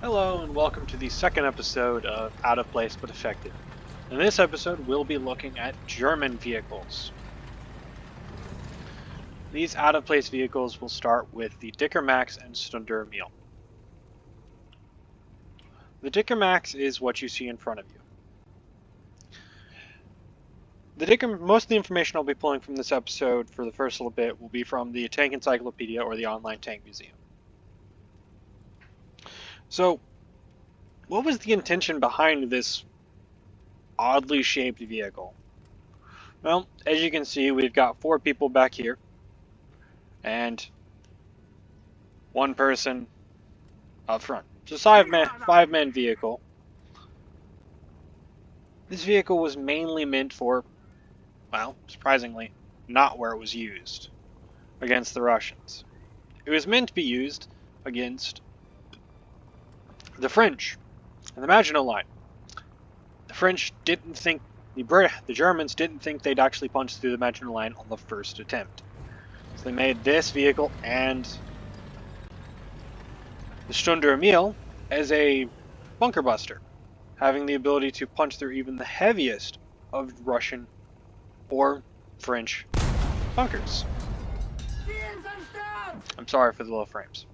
Hello and welcome to the second episode of Out of Place but Effective. In this episode, we'll be looking at German vehicles. These out of place vehicles will start with the Dicker Max and Stunder Emil. The Dicker Max is what you see in front of you. Most of the information I'll be pulling from this episode for the first little bit will be from the Tank Encyclopedia or the online Tank Museum. So, what was the intention behind this oddly shaped vehicle? Well, as you can see, we've got 4 people back here and 1 person up front. It's a 5-man vehicle. This vehicle was mainly meant for, well, surprisingly, not where it was used against the Russians. It was meant to be used against the French and the Maginot Line. The French didn't think, the Germans didn't think they'd actually punch through the Maginot Line on the first attempt. So they made this vehicle and the Stunder Emil as a bunker buster, having the ability to punch through even the heaviest of Russian or French bunkers. I'm sorry for the low frames.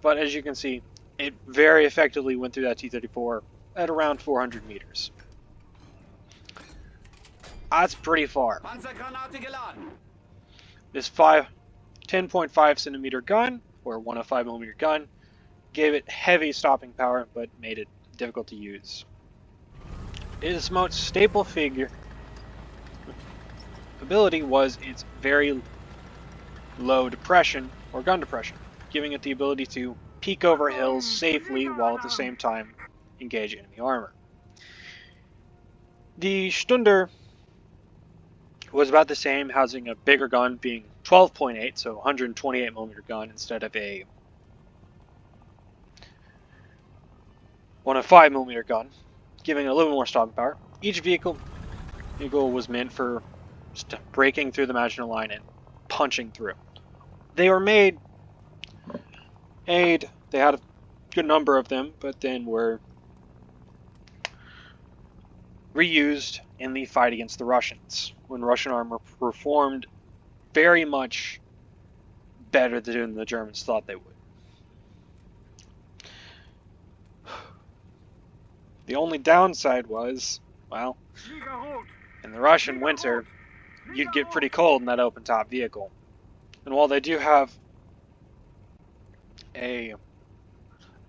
But as you can see, it very effectively went through that T-34 at around 400 meters. That's pretty far. This 10.5 centimeter gun, or 105 millimeter gun, gave it heavy stopping power, but made it difficult to use. Its most staple ability was its very low depression, or gun depression, giving it the ability to peek over hills safely while at the same time engage enemy armor. The Stunder was about the same, housing a bigger gun being 12.8, so 128 millimeter gun instead of a 105 millimeter gun, giving it a little more stopping power. Each vehicle was meant for breaking through the Maginot Line and punching through. They were made, they had a good number of them, but then were reused in the fight against the Russians, when Russian armor performed very much better than the Germans thought they would. The only downside was, well, in the Russian winter, you'd get pretty cold in that open top vehicle. And while they do have a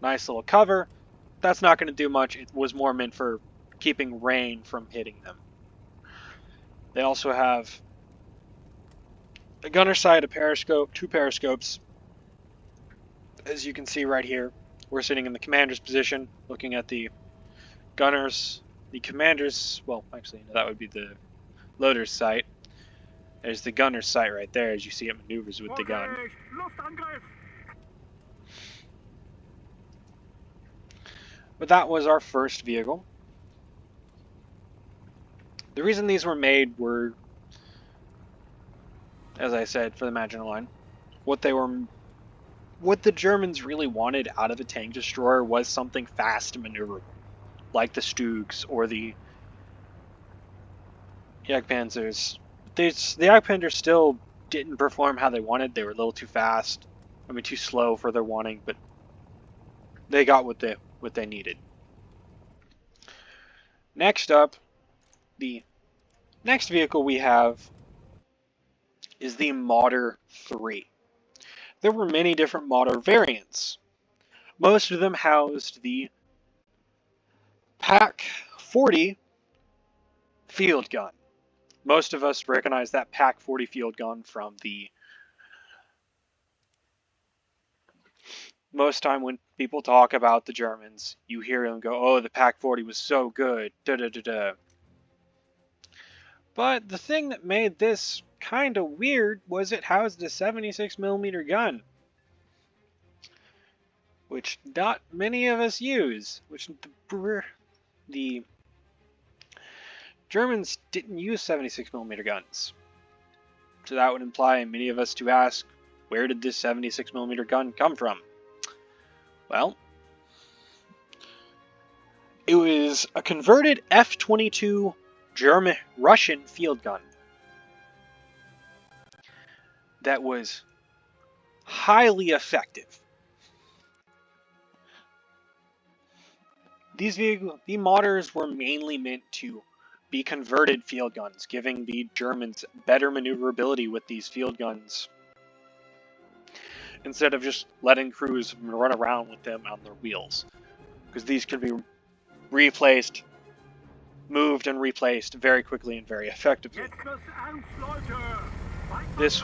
nice little cover, that's not going to do much. It was more meant for keeping rain from hitting them. They also have a gunner sight, a periscope, 2 periscopes. As you can see right here, we're sitting in the commander's position, looking at the gunners, the commander's, well, actually, that would be the loader's sight. There's the gunner's sight right there, as you see it maneuvers with the gun. But that was our first vehicle. The reason these were made were, as I said, for the Maginot Line. What the Germans really wanted out of a tank destroyer was something fast and maneuverable, like the Stugs or the Jagdpanzers. The Jagdpanzers still didn't perform how they wanted. They were a little too fast. Too slow for their wanting, but they got what they needed. Next up, the next vehicle we have is the Marder 3. There were many different Marder variants. Most of them housed the PaK 40 field gun. Most of us recognize that PaK 40 field gun from the most time when people talk about the Germans, you hear them go, oh, the PaK 40 was so good, da-da-da-da. But the thing that made this kind of weird was it housed a 76mm gun, which not many of us use, which the Germans didn't use 76mm guns. So that would imply many of us to ask, where did this 76mm gun come from? Well, it was a converted F-22 Russian field gun that was highly effective. The mortars were mainly meant to be converted field guns, giving the Germans better maneuverability with these field guns, instead of just letting crews run around with them on their wheels, because these could be replaced, moved and replaced very quickly and very effectively. This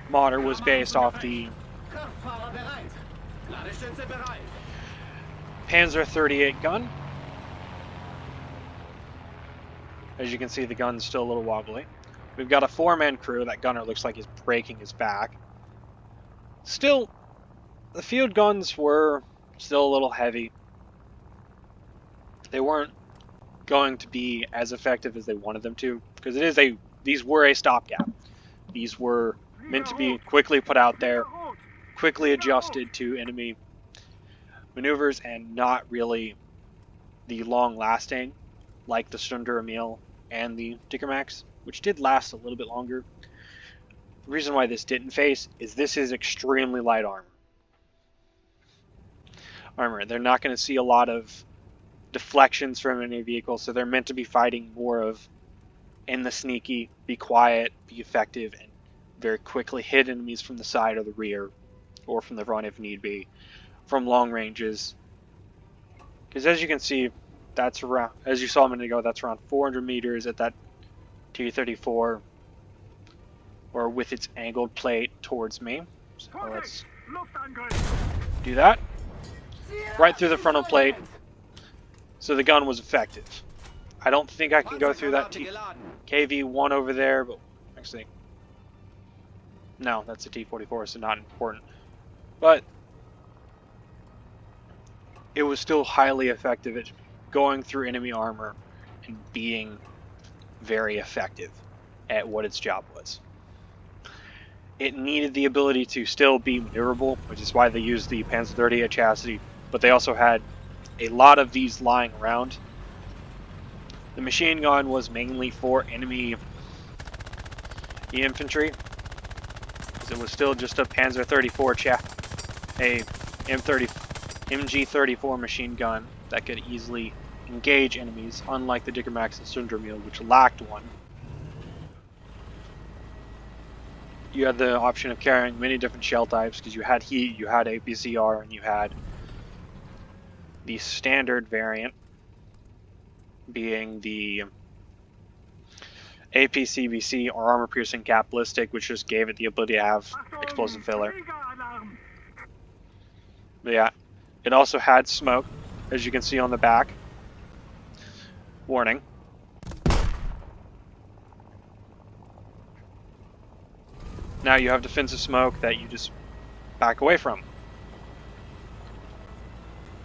mortar was based off the Panzer 38 gun. As you can see, the gun's still a little wobbly. We've got a 4-man crew. That gunner looks like he's breaking his back. Still, the field guns were still a little heavy. They weren't going to be as effective as they wanted them to, because these were a stopgap. These were meant to be quickly put out there, quickly adjusted to enemy maneuvers, and not really the long-lasting, like the Stunder Emil and the Dickermax, which did last a little bit longer. The reason why this didn't face is this is extremely light armor. They're not going to see a lot of deflections from any vehicle, so they're meant to be fighting more of in the sneaky, be quiet, be effective, and very quickly hit enemies from the side or the rear, or from the front if need be, from long ranges. Because as you can see, that's around, as you saw a minute ago, that's around 400 meters at that T-34, or with its angled plate towards me. So let's do that. Right through the frontal plate. So the gun was effective. I don't think I can go through that KV-1 over there, but actually, no, that's a T-44, so not important. But it was still highly effective at going through enemy armor and being very effective at what its job was. It needed the ability to still be maneuverable, which is why they used the Panzer 38 chassis, but they also had a lot of these lying around. The machine gun was mainly for enemy infantry, because it was still just a Panzer 34 MG34 machine gun that could easily engage enemies, unlike the Dickermax and Stunder Emil, which lacked one. You had the option of carrying many different shell types, because you had heat, you had APCR, and you had the standard variant being the APCBC, or armor piercing cap ballistic, which just gave it the ability to have explosive filler. But yeah, it also had smoke, as you can see on the back. Warning. Now you have defensive smoke that you just back away from.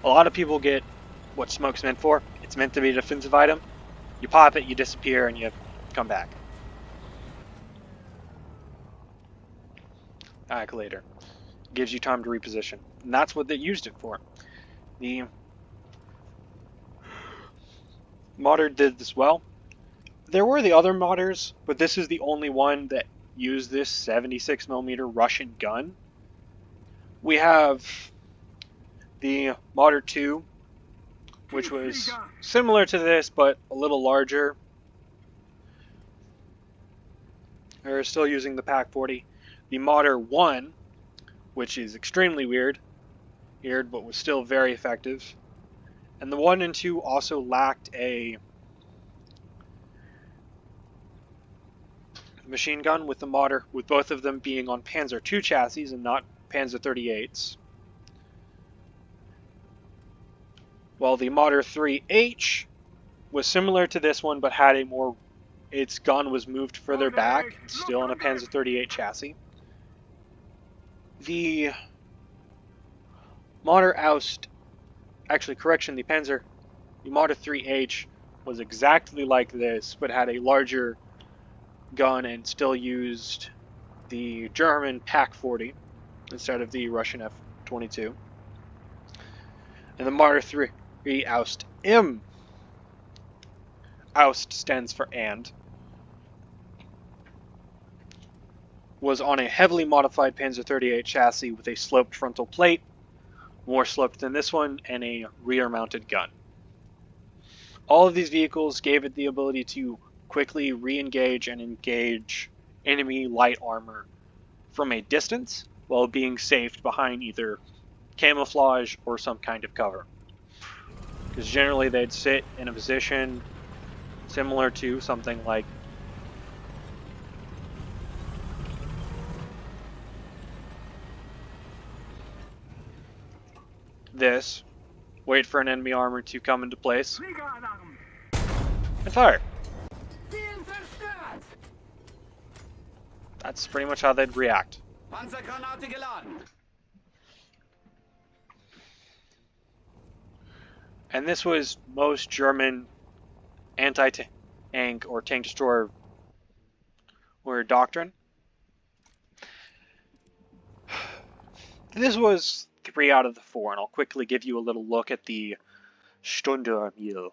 A lot of people get what smoke's meant for. It's meant to be a defensive item. You pop it, you disappear, and you come back. Back later. Gives you time to reposition. And that's what they used it for. The modder did this well. There were the other modders, but this is the only one that used this 76mm Russian gun. We have the Modder 2, which was similar to this, but a little larger. They're still using the PaK-40. The Modder 1, which is extremely weird, but was still very effective. And the 1 and 2 also lacked a machine gun with the Modder, with both of them being on Panzer II chassis and not Panzer 38s. While the Modder 3H was similar to this one, but had a more, its gun was moved further back, still on a Panzer 38 chassis. The Modder Oust, actually correction, the Modder 3H was exactly like this, but had a larger gun and still used the German PaK-40 instead of the Russian F-22. And the Marder 3 Oust M. Oust stands for and. Was on a heavily modified Panzer 38 chassis with a sloped frontal plate, more sloped than this one, and a rear-mounted gun. All of these vehicles gave it the ability to quickly re-engage and engage enemy light armor from a distance while being safe behind either camouflage or some kind of cover. Because generally they'd sit in a position similar to something like this, wait for an enemy armor to come into place, and fire. That's pretty much how they'd react. And this was most German anti-tank or tank destroyer doctrine. This was 3 out of the 4, and I'll quickly give you a little look at the Stundermühle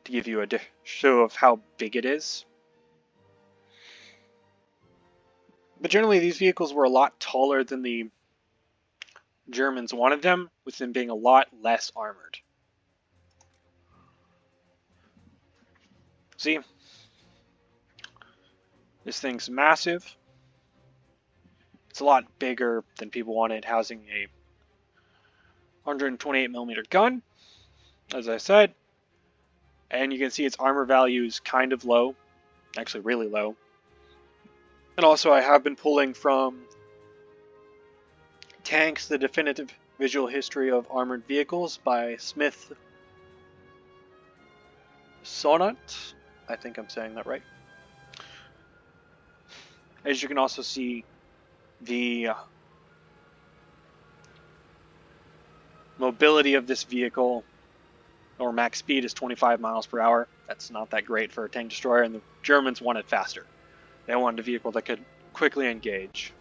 to give you a show of how big it is. But generally these vehicles were a lot taller than the Germans wanted them, with them being a lot less armored. See? This thing's massive. It's a lot bigger than people wanted, housing a 128mm gun, as I said. And you can see its armor value is kind of low, actually really low. And also I have been pulling from Tanks, the Definitive Visual History of Armored Vehicles by Smith Sonnet. I think I'm saying that right. As you can also see, the mobility of this vehicle, or max speed, is 25 miles per hour. That's not that great for a tank destroyer, and the Germans wanted faster. They wanted a vehicle that could quickly engage.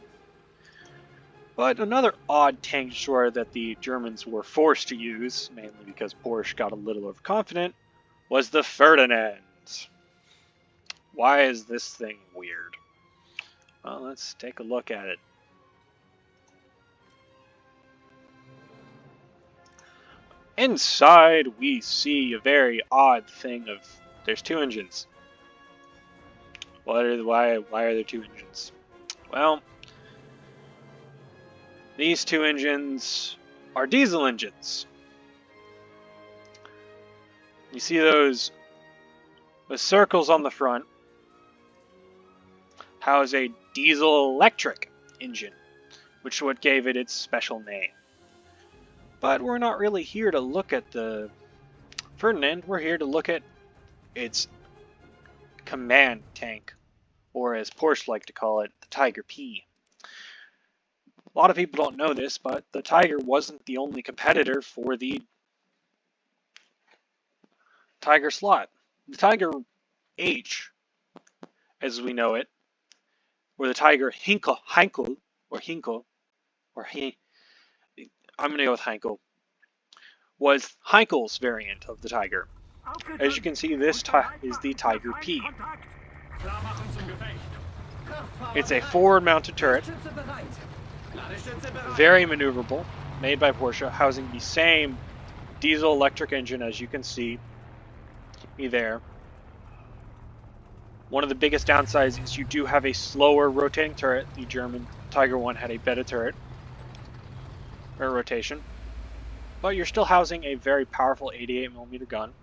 But another odd tank destroyer that the Germans were forced to use, mainly because Porsche got a little overconfident, was the Ferdinand. Why is this thing weird? Well, let's take a look at it. Inside, we see a very odd thing of, there's 2 engines. Why are there 2 engines? Well, these 2 engines are diesel engines. You see those circles on the front house a diesel electric engine, which is what gave it its special name. But we're not really here to look at the Ferdinand, we're here to look at its command tank, or as Porsche like to call it, the Tiger P. A lot of people don't know this, but the Tiger wasn't the only competitor for the Tiger slot. The Tiger H, as we know it, or the Tiger Heinkel, I'm going to go with Heinkel, was Heinkel's variant of the Tiger. As you can see, this is the Tiger P. It's a forward-mounted turret, very maneuverable, made by Porsche, housing the same diesel-electric engine as you can see me there. One of the biggest downsides is you do have a slower rotating turret. The German Tiger 1 had a better turret, or rotation, but you're still housing a very powerful 88mm gun.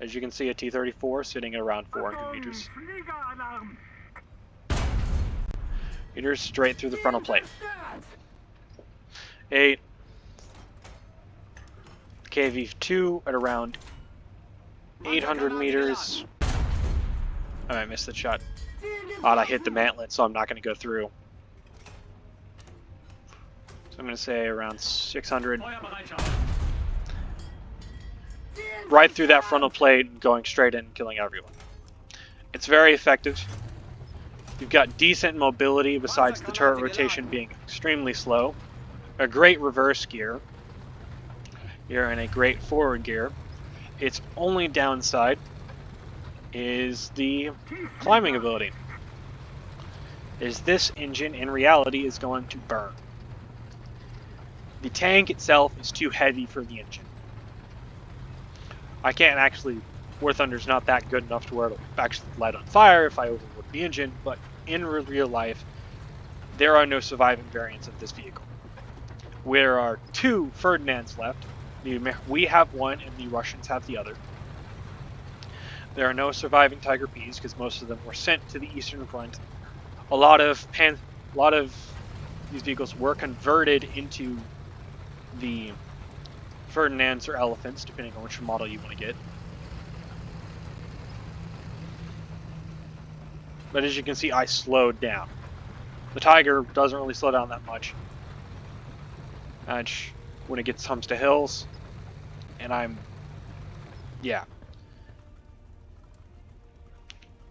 As you can see, a T-34 sitting at around 400 meters. Meters straight through the frontal plate. A KV-2 at around 800 meters. Oh, I missed the shot. I hit the mantlet, so I'm not going to go through. So I'm going to say around 600. Right through that frontal plate, going straight in and killing everyone. It's very effective. You've got decent mobility besides the turret rotation being extremely slow. A great reverse gear. You're in a great forward gear. Its only downside is the climbing ability. This engine in reality is going to burn. The tank itself is too heavy for the engine. I can't actually, War Thunder's not that good enough to where it'll actually light on fire if I overwork the engine, but in real life, there are no surviving variants of this vehicle. There are 2 Ferdinands left. We have one and the Russians have the other. There are no surviving Tiger Ps because most of them were sent to the Eastern Front. A lot of these vehicles were converted into the Ferdinands or Elephants, depending on which model you want to get. But as you can see, I slowed down. The Tiger doesn't really slow down that much when it comes to hills, and yeah.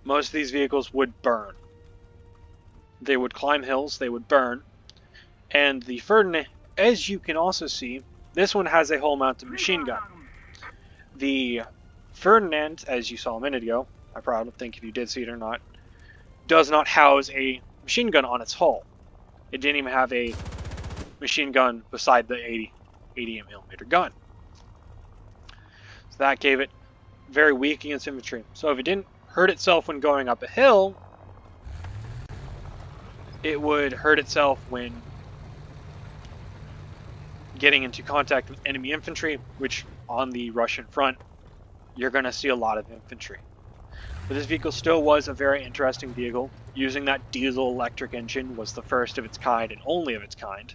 Most of these vehicles would burn. They would climb hills, they would burn, and the Ferdinand, as you can also see, this one has a whole mounted machine gun. The Ferdinand, as you saw a minute ago, I probably don't think if you did see it or not, does not house a machine gun on its hull. It didn't even have a machine gun beside the 80mm gun. So that gave it very weak against infantry. So if it didn't hurt itself when going up a hill, it would hurt itself when getting into contact with enemy infantry, which on the Russian front, you're going to see a lot of infantry. But this vehicle still was a very interesting vehicle. Using that diesel electric engine was the first of its kind and only of its kind.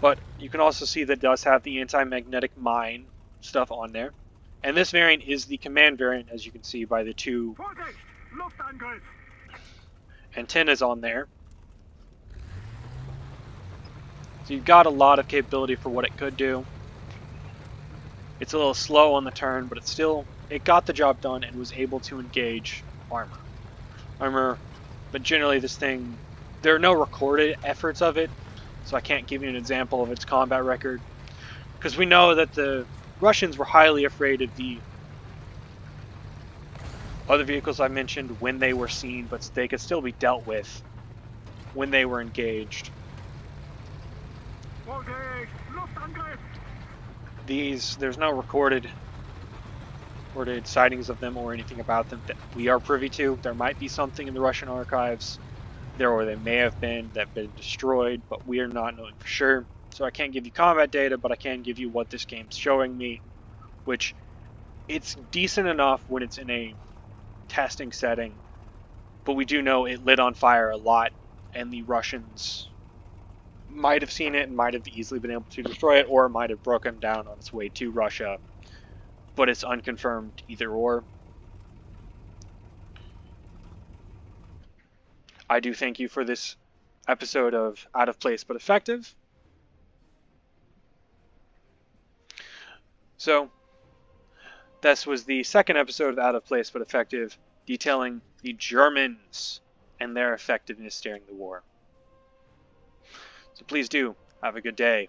But you can also see that it does have the anti-magnetic mine stuff on there. And this variant is the command variant, as you can see by the 2 antennas on there. So you've got a lot of capability for what it could do. It's a little slow on the turn, but it got the job done and was able to engage armor. But generally this thing, there are no recorded efforts of it, so I can't give you an example of its combat record. Because we know that the Russians were highly afraid of the other vehicles I mentioned when they were seen, but they could still be dealt with when they were engaged. There's no recorded sightings of them or anything about them that we are privy to. There might be something in the Russian archives, or they may have been that have been destroyed, but we are not knowing for sure. So I can't give you combat data, but I can give you what this game's showing me, which it's decent enough when it's in a testing setting, but we do know it lit on fire a lot, and the Russians might have seen it and might have easily been able to destroy it, or it might have broken down on its way to Russia, but it's unconfirmed either or. I do thank you for this episode of Out of Place But Effective. So, this was the second episode of Out of Place But Effective, detailing the Germans and their effectiveness during the war. So please do, have a good day.